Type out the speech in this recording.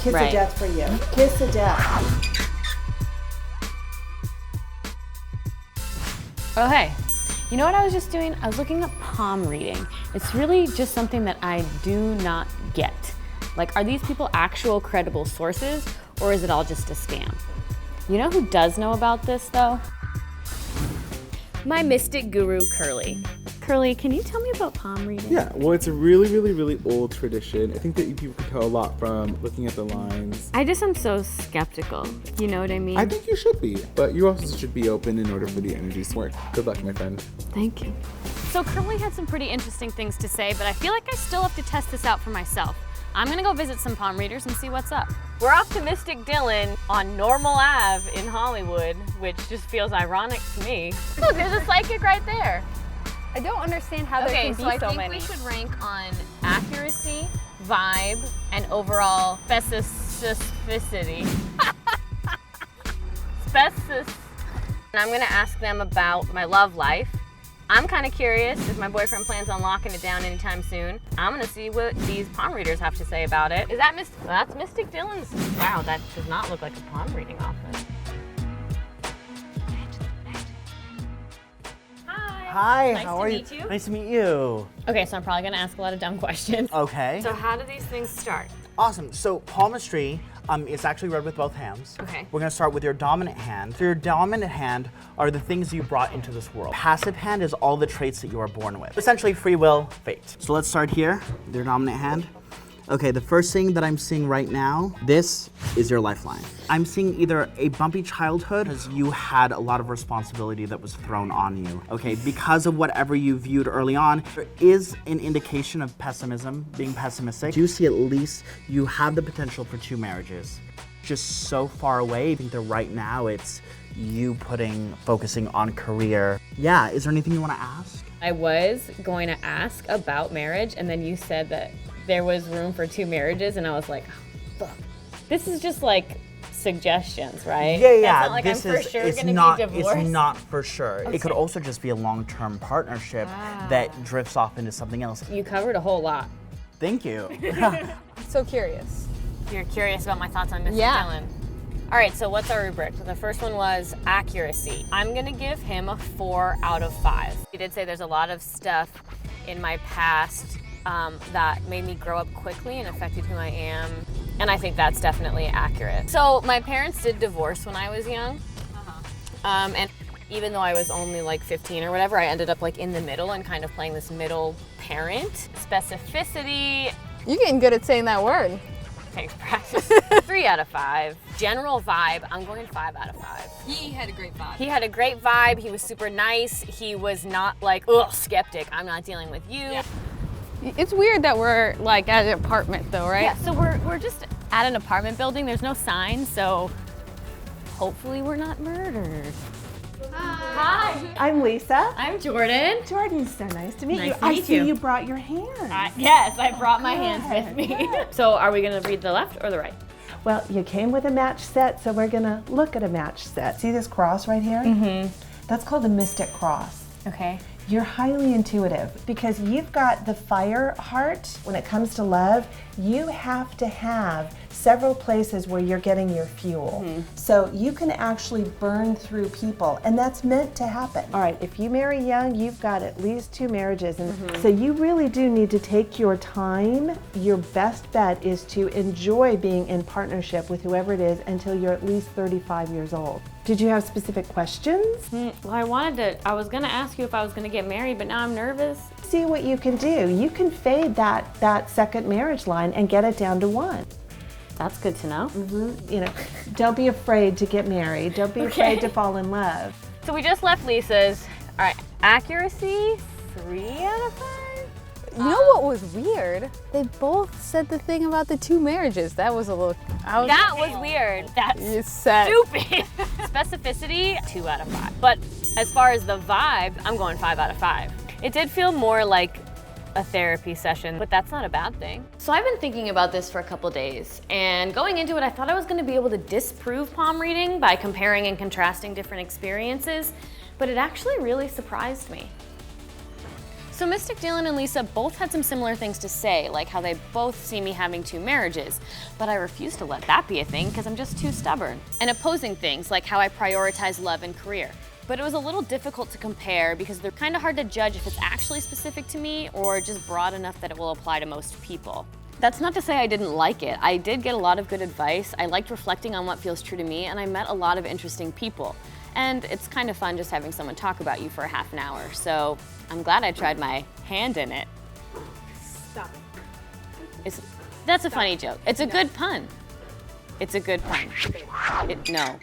Kiss of death for you. Kiss of death. Oh, hey. You know what I was just doing? I was looking up palm reading. It's really just something that I do not get. Like, are these people actual credible sources, or is it all just a scam? You know who does know about this, though? My mystic guru, Curly. Curly, can you tell me about palm reading? Yeah, well, it's a really old tradition. I think that people can tell a lot from looking at the lines. I just am so skeptical. You know what I mean? I think you should be, but you also should be open in order for the energies to work. Good luck, my friend. Thank you. So Curly had some pretty interesting things to say, but I feel like I still have to test this out for myself. I'm gonna go visit some palm readers and see what's up. We're off to Mystic Dylan on Normal Ave in Hollywood, which just feels ironic to me. Look, there's a psychic right there. I don't understand how there can be so many. Okay, so I think we should rank on accuracy, vibe, and overall specificity. And I'm gonna ask them about my love life. I'm kind of curious if my boyfriend plans on locking it down anytime soon. I'm gonna see what these palm readers have to say about it. Is that that's Mystic Dylan's? Wow, that does not look like a palm reading office. Hi, Nice how to are meet you? you. Nice to meet you. Okay, so I'm probably gonna ask a lot of dumb questions. Okay. So how do these things start? Awesome. So palmistry is actually read with both hands. Okay. We're gonna start with your dominant hand. So your dominant hand are the things you brought into this world. Passive hand is all the traits that you are born with. Essentially free will, fate. So let's start here, with your dominant hand. Okay, the first thing that I'm seeing right now, this is your lifeline. I'm seeing either a bumpy childhood, because you had a lot of responsibility that was thrown on you. Okay, because of whatever you viewed early on, there is an indication of pessimism, being pessimistic. You see at least you have the potential for 2 marriages. Just so far away, I think that right now it's you focusing on career. Yeah, is there anything you wanna ask? I was going to ask about marriage, and then you said that there was room for 2 marriages, and I was like, oh, fuck. This is just like suggestions, right? Yeah, That's not like this I'm for is, sure it's gonna not, be divorced. It's not for sure. It could also just be a long-term partnership that drifts off into something else. You covered a whole lot. Thank you. So curious. You're curious about my thoughts on Mr. Yeah. Dylan. All right, so what's our rubric? The first one was accuracy. I'm gonna give him a 4 out of 5. He did say there's a lot of stuff in my past that made me grow up quickly and affected who I am. And I think that's definitely accurate. So my parents did divorce when I was young. And even though I was only like 15 or whatever, I ended up like in the middle and kind of playing this middle parent. Specificity. You're getting good at saying that word. Thanks, practice. 3 out of 5. General vibe, I'm going 5 out of 5. He had a great vibe. He had a great vibe. He was super nice. He was not like, ugh, skeptic. I'm not dealing with you. Yeah. It's weird that we're like at an apartment though, right? Yeah, so we're just at an apartment building. There's no sign, so hopefully we're not murdered. Hi. I'm Lisa. I'm Jordan. Jordan, so nice to meet Nice you. to I meet see you. you brought your hands. Yes, I brought my hands with me. So are we gonna read the left or the right? Well, you came with a match set, so we're gonna look at a match set. See this cross right here? Mm-hmm. That's called a mystic cross. Okay. You're highly intuitive because you've got the fire heart. When it comes to love, you have to have several places where you're getting your fuel. So you can actually burn through people, and that's meant to happen. All right, if you marry young, you've got at least 2 marriages. And so you really do need to take your time. Your best bet is to enjoy being in partnership with whoever it is until you're at least 35 years old. Did you have specific questions? Well, I was gonna ask you if I was gonna get married, but now I'm nervous. See what you can do. You can fade that second marriage line and get it down to 1. That's good to know. You know, don't be afraid to get married. Don't be afraid to fall in love. So we just left Lisa's. All right, accuracy, 3 out of 5. You know what was weird? They both said the thing about the 2 marriages. That was a little. That was weird. That's You said. stupid. Specificity, 2 out of 5. But as far as the vibe, I'm going 5 out of 5. It did feel more like a therapy session, but that's not a bad thing. So I've been thinking about this for a couple days, and going into it, I thought I was gonna be able to disprove palm reading by comparing and contrasting different experiences, but it actually really surprised me. So Mystic Dylan and Lisa both had some similar things to say, like how they both see me having 2 marriages, but I refuse to let that be a thing because I'm just too stubborn. And opposing things, like how I prioritize love and career. But it was a little difficult to compare because they're kind of hard to judge if it's actually specific to me or just broad enough that it will apply to most people. That's not to say I didn't like it. I did get a lot of good advice. I liked reflecting on what feels true to me, and I met a lot of interesting people. And it's kind of fun just having someone talk about you for a half an hour. So I'm glad I tried my hand in it. Stop That's a funny joke. It's a good pun. It's a good pun. No.